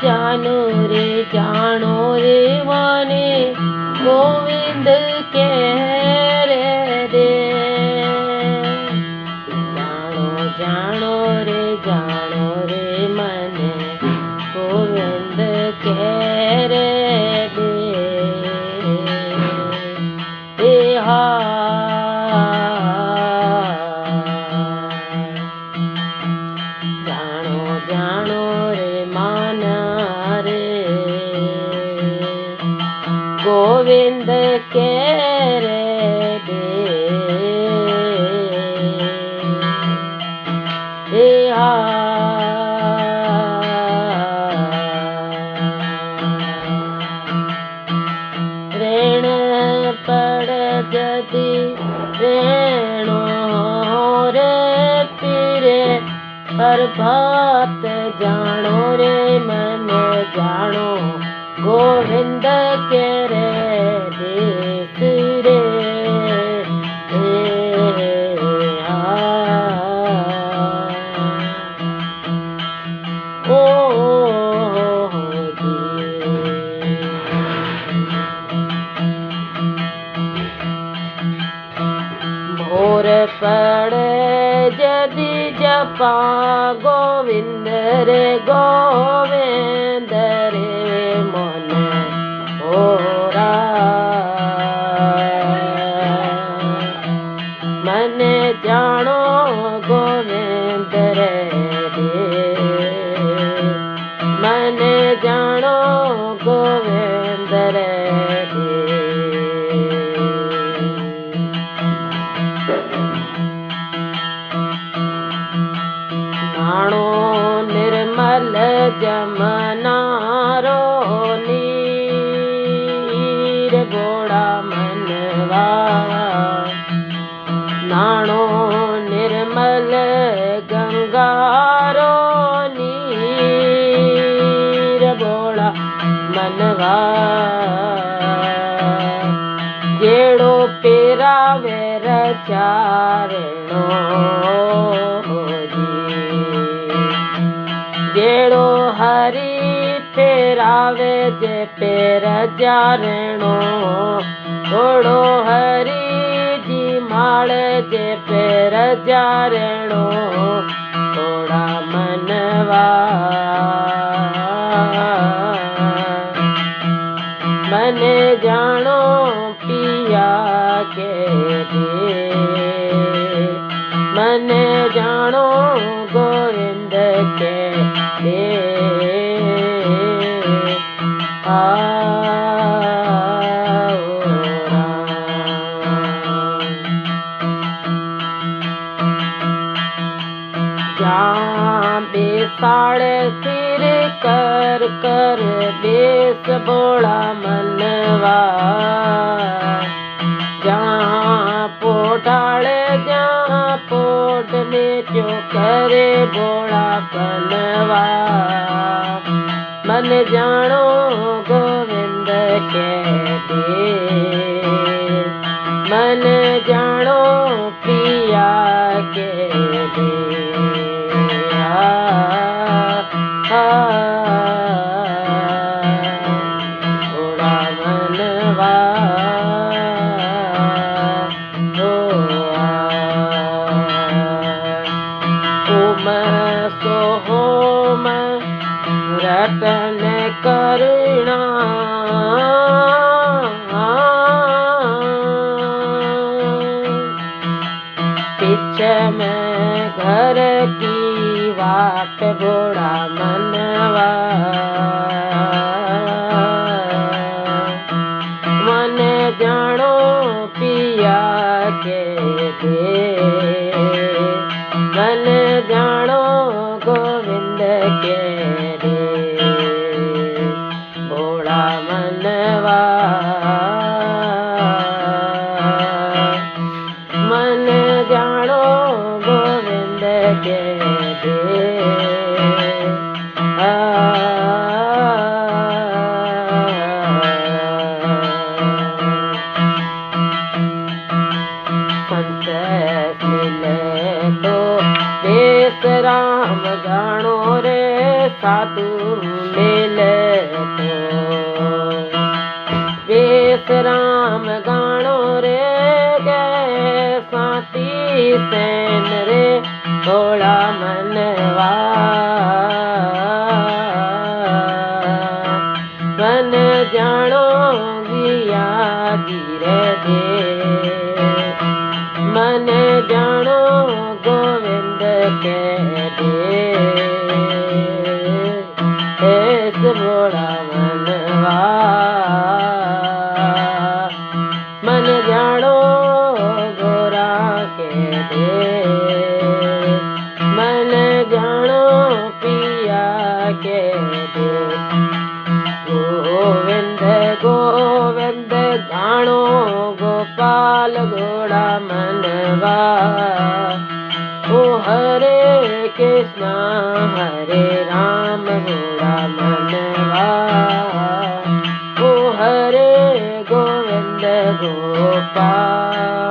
जानो रे माने गोविंद कह रे दे। जानो रे मने गोविंद कह रे दे। जानो रे माना रे गोविंद कह रे दे। ऋण पड़ जदि रेणो रे पीरे प्रभात जानो रे मन जानो गोविंद के रे देश रे। भोर पड़े जदि जपा गोविंद रे मन होरा। मन जानो गोविंद रे मन जानो गोविंद रे। नाणो निर्मल जमनारो नीर बोड़ा मनवा। नाणो निर्मल गंगारो नीर बोड़ा मनवा। जेड़ो पेरावे रचारणो जेड़ो हरी फेरावे जे पेर जारणो। थोड़ो हरी जी माल जे पेर जारणो थोड़ा मनवा। मने जानो पिया के दे मन जानो गोविंद के दे। जहाँ बेसाड़ सिर कर कर बेस बोला मनवा। जहाँ पोटाड़े जहाँ पोट में जो करे बोला बनवा। मन जानो गोविंद के दे मन जानो पिया के दे। थोड़ा मनवा ओम सोहोम रतन करुणा। पीछे में घर की वाट बोड़ा मनवा। मन जानो पिया के दे मन जानो गोविंद के दे। बोड़ा मनवा मन जानो गोविंद के दे। संत मिले तो देश राम जानो रे सातु मेल तो वेस राम गाणो रे गे साती सेन रे भोला मनवा मन जानो गिया धीरे दे मन जानो गोविंद के दे ऐस भोला मनवा मन जानो गोरा के दे मन जानो पिया के दे गोविंद गोविंद गाणो गोपाल घोड़ा मनवा ओ हरे कृष्णा हरे राम घोड़ा मनवा ओ हरे गोविंद गोपाल